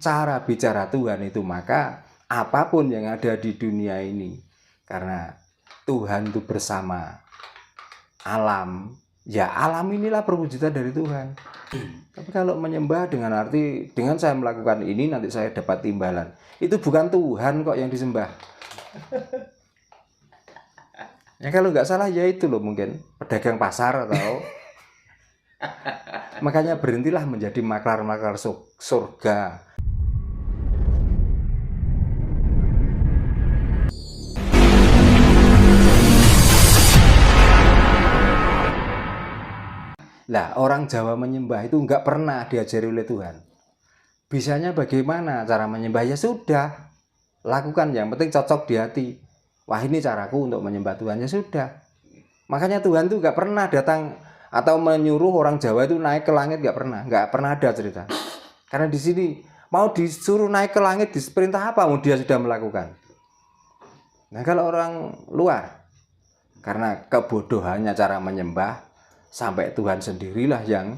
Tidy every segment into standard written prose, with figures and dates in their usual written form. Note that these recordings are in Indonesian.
cara bicara Tuhan itu, maka apapun yang ada di dunia ini, karena Tuhan itu bersama alam, ya alam inilah perwujudan dari Tuhan. Tapi kalau menyembah dengan arti dengan saya melakukan ini nanti saya dapat timbalan, itu bukan Tuhan kok yang disembah. Ya kalau nggak salah ya itu loh, mungkin pedagang pasar atau makanya berhentilah menjadi maklar-maklar surga. Lah orang Jawa menyembah itu nggak pernah diajari oleh Tuhan. Bisanya bagaimana cara menyembah, ya sudah lakukan, yang penting cocok di hati. Wah ini caraku untuk menyembah Tuhan, ya sudah. Makanya Tuhan tuh nggak pernah datang atau menyuruh orang Jawa itu naik ke langit, nggak pernah ada cerita. Karena di sini mau disuruh naik ke langit, diperintah apa? Dia sudah melakukan. Nah kalau orang luar, karena kebodohannya cara menyembah, sampai Tuhan sendirilah yang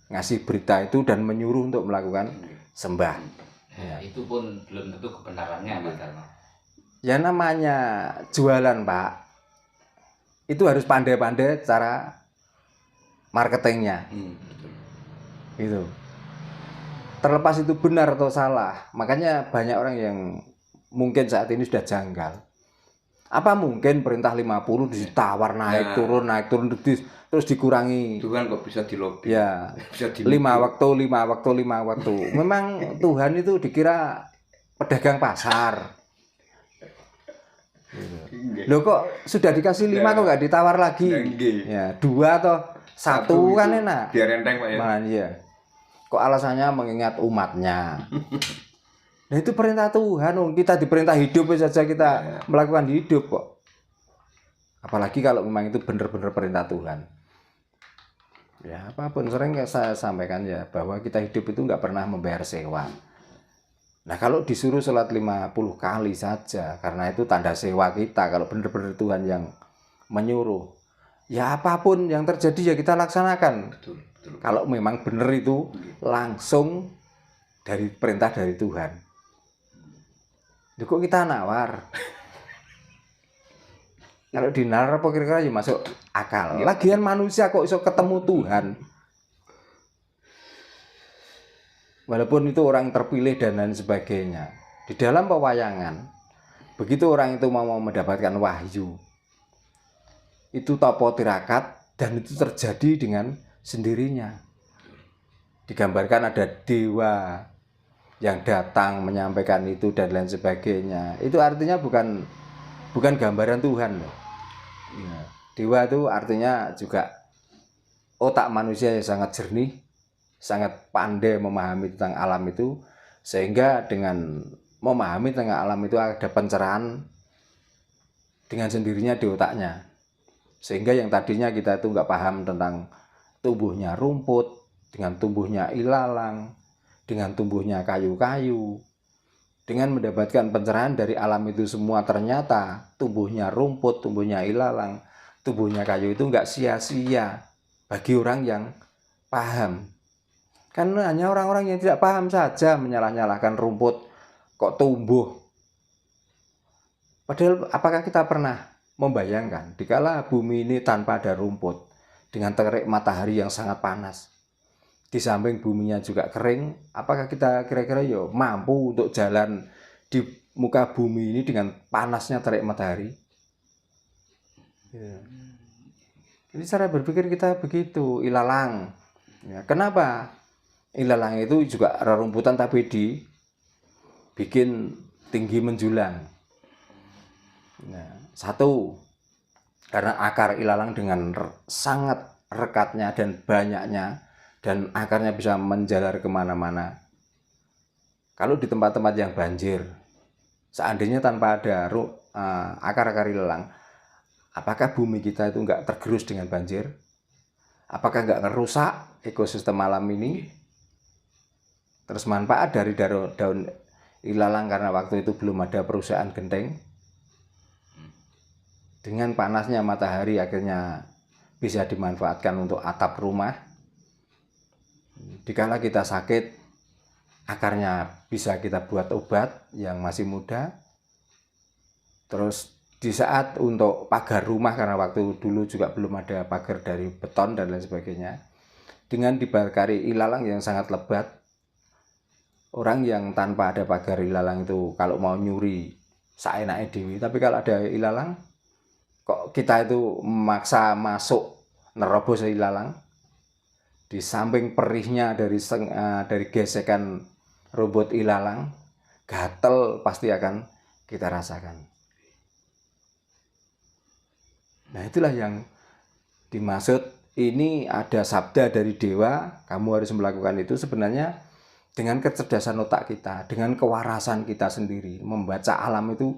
ngasih berita itu dan menyuruh untuk melakukan sembah. Ya, itu pun belum tentu kebenarannya, Pak Dharma. Ya namanya jualan, Pak. Itu harus pandai-pandai cara marketingnya. Gitu. Terlepas itu benar atau salah, makanya banyak orang yang mungkin saat ini sudah janggal. Apa mungkin perintah 50 ditawar naik turun terus dikurangi. Tuhan kok bisa dilobi. Ya. Bisa 5 waktu. Memang Tuhan itu dikira pedagang pasar. Loh kok sudah dikasih 5 kok nggak ditawar lagi? Ya, 2 atau 1 kan enak. Biar enteng, Pak ya. Iya. Kok alasannya mengingat umatnya. Nah itu perintah Tuhan, kita diperintah hidup saja kita melakukan hidup kok. Apalagi kalau memang itu benar-benar perintah Tuhan. Ya apapun, sering saya sampaikan ya, bahwa kita hidup itu nggak pernah membayar sewa. Nah kalau disuruh sholat 50 kali saja, karena itu tanda sewa kita, kalau benar-benar Tuhan yang menyuruh. Ya apapun yang terjadi ya kita laksanakan. Betul. Kalau memang benar itu langsung dari perintah dari Tuhan. Kok kita nawar? Kalau dinalar apa kira-kira ya masuk akal. Lagian manusia kok iso ketemu Tuhan. Walaupun itu orang terpilih dan lain sebagainya. Di dalam pewayangan, begitu orang itu mau mendapatkan wahyu, itu topo tirakat dan itu terjadi dengan sendirinya. Digambarkan ada dewa yang datang menyampaikan itu dan lain sebagainya. Itu artinya bukan gambaran Tuhan loh. Ya. Dewa itu artinya juga otak manusia yang sangat jernih, sangat pandai memahami tentang alam itu, sehingga dengan memahami tentang alam itu ada pencerahan dengan sendirinya di otaknya. Sehingga yang tadinya kita itu nggak paham tentang tumbuhnya rumput, dengan tumbuhnya ilalang, dengan tumbuhnya kayu-kayu, dengan mendapatkan pencerahan dari alam itu semua, ternyata tumbuhnya rumput, tumbuhnya ilalang, tumbuhnya kayu itu nggak sia-sia bagi orang yang paham. Karena hanya orang-orang yang tidak paham saja menyalah-nyalahkan rumput kok tumbuh. Padahal apakah kita pernah membayangkan dikala bumi ini tanpa ada rumput, dengan terik matahari yang sangat panas, di samping buminya juga kering, apakah kita kira-kira ya mampu untuk jalan di muka bumi ini dengan panasnya terik matahari? Ya. Ini cara berpikir kita begitu. Ilalang. Ya, kenapa? Ilalang itu juga rerumputan tapi dibikin tinggi menjulang. Nah, satu, karena akar ilalang dengan sangat rekatnya dan banyaknya, dan akarnya bisa menjalar kemana-mana. Kalau di tempat-tempat yang banjir, seandainya tanpa ada akar-akar ilalang, apakah bumi kita itu nggak tergerus dengan banjir? Apakah nggak ngerusak ekosistem alam ini? Terus manfaat dari daun ilalang karena waktu itu belum ada perusahaan genteng. Dengan panasnya matahari akhirnya bisa dimanfaatkan untuk atap rumah. Dikala kita sakit, akarnya bisa kita buat obat yang masih muda. Terus di saat untuk pagar rumah, karena waktu dulu juga belum ada pagar dari beton dan lain sebagainya, dengan dibakari ilalang yang sangat lebat, orang yang tanpa ada pagar ilalang itu kalau mau nyuri saenake dewi, tapi kalau ada ilalang kok kita itu memaksa masuk nerobos ilalang, di samping perihnya dari gesekan robot ilalang, gatel pasti akan kita rasakan. Nah, itulah yang dimaksud, ini ada sabda dari dewa, kamu harus melakukan itu. Sebenarnya dengan kecerdasan otak kita, dengan kewarasan kita sendiri, membaca alam itu,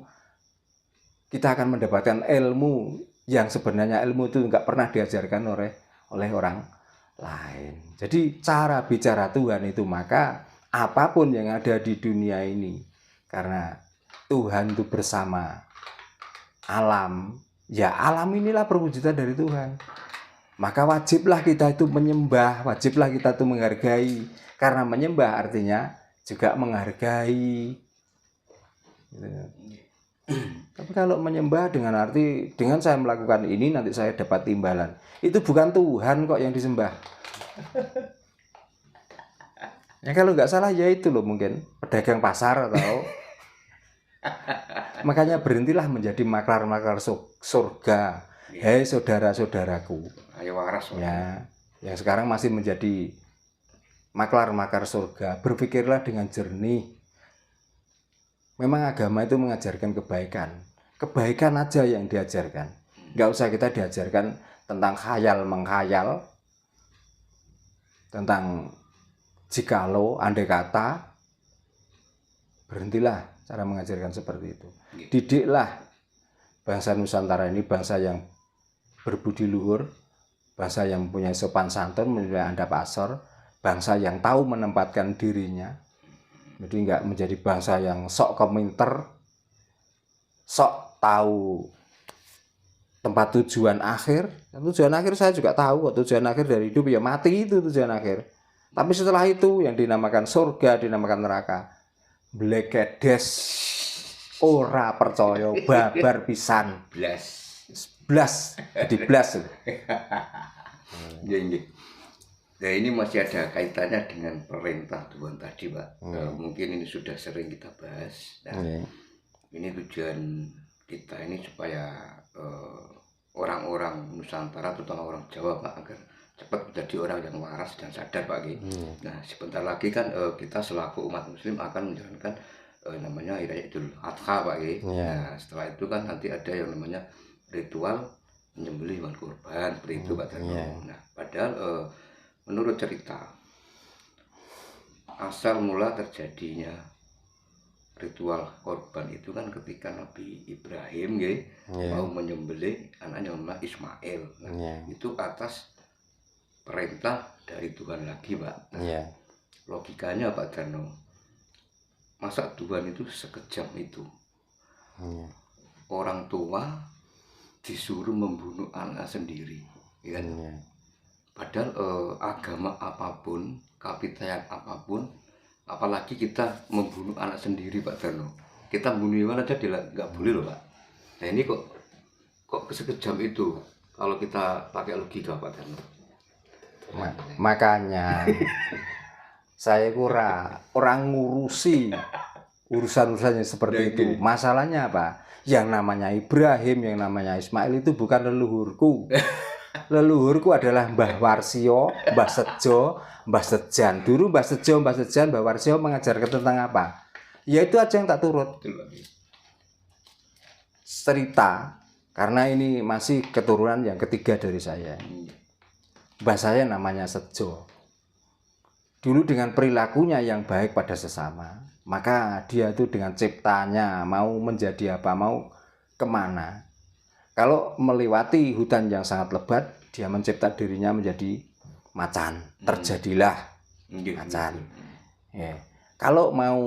kita akan mendapatkan ilmu yang sebenarnya ilmu itu nggak pernah diajarkan oleh orang lain. Jadi cara bicara Tuhan itu, maka apapun yang ada di dunia ini, karena Tuhan itu bersama alam, ya alam inilah perwujudan dari Tuhan. Maka wajiblah kita itu menyembah, wajiblah kita itu menghargai. Karena menyembah artinya juga menghargai. Tapi kalau menyembah dengan arti, dengan saya melakukan ini nanti saya dapat timbalan, itu bukan Tuhan kok yang disembah. Ya kalau nggak salah ya itu loh, mungkin pedagang pasar atau makanya berhentilah menjadi maklar-maklar surga. Hei saudara-saudaraku, Ayo waras. ya, yang sekarang masih menjadi maklar-maklar surga, berpikirlah dengan jernih. Memang agama itu mengajarkan kebaikan. Kebaikan aja yang diajarkan. Nggak usah kita diajarkan tentang khayal-menghayal, tentang jikalau, andai kata. Berhentilah cara mengajarkan seperti itu. Didiklah bangsa Nusantara ini bangsa yang berbudi luhur, bangsa yang mempunyai sopan santun, mempunyai andap asor, bangsa yang tahu menempatkan dirinya. Jadi enggak menjadi bangsa yang sok kominter, sok tahu tempat tujuan akhir. Tujuan akhir saya juga tahu kok, tujuan akhir dari hidup ya mati, itu tujuan akhir. Tapi setelah itu yang dinamakan surga, dinamakan neraka, blekedes, ora percaya, babar pisan, blas, jadi blas. Nah, ini masih ada kaitannya dengan perintah Tuhan tadi, Pak. Mungkin ini sudah sering kita bahas. Nah, ini tujuan kita ini supaya orang-orang Nusantara, terutama orang Jawa, Pak, agar cepat menjadi orang yang waras dan sadar, Pak. Nah, sebentar lagi kan kita selaku umat Muslim akan menjalankan namanya Hari Raya Idul Adha, Pak. Nah, setelah itu kan nanti ada yang namanya ritual menyembelih hewan kurban, seperti itu, Pak Darno. Nah, padahal menurut cerita, asal mula terjadinya ritual korban itu kan ketika Nabi Ibrahim mau menyembelih anaknya namanya Ismail. Nah, itu atas perintah dari Tuhan lagi, Pak. Nah, logikanya, Pak Darno, masa Tuhan itu sekejam itu? Orang tua disuruh membunuh anak sendiri, kan? Padahal agama apapun, kapitayan apapun, apalagi kita membunuh anak sendiri, Pak Darno. Kita bunuh hewan aja nggak boleh loh, Pak. Nah, ini kok sekejam itu kalau kita pakai logika, Pak Darno. Makanya saya orang ngurusi urusan-urusannya seperti itu. Masalahnya apa? Yang namanya Ibrahim, yang namanya Ismail itu bukan leluhurku. Leluhurku adalah Mbah Warsio, Mbah Sejo, Mbah Sejan. Dulu Mbah Sejo, Mbah Sejan, Mbah Warsio mengajarkan tentang apa? Ya itu aja yang tak turut. Cerita, karena ini masih keturunan yang ketiga dari saya. Mbah saya namanya Sejo. Dulu dengan perilakunya yang baik pada sesama, maka dia itu dengan ciptanya mau menjadi apa, mau kemana. Kalau melewati hutan yang sangat lebat, dia mencipta dirinya menjadi macan. Terjadilah macan. Ya. Kalau mau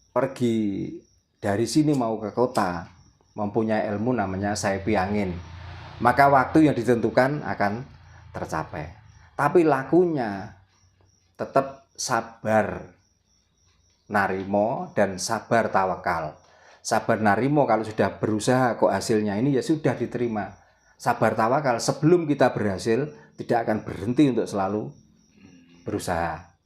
pergi dari sini mau ke kota, mempunyai ilmu namanya sayupi angin, maka waktu yang ditentukan akan tercapai. Tapi lakunya tetap sabar, narimo, dan sabar tawakal. Sabar narimo kalau sudah berusaha kok hasilnya ini ya sudah diterima. Sabar tawakal sebelum kita berhasil tidak akan berhenti untuk selalu berusaha.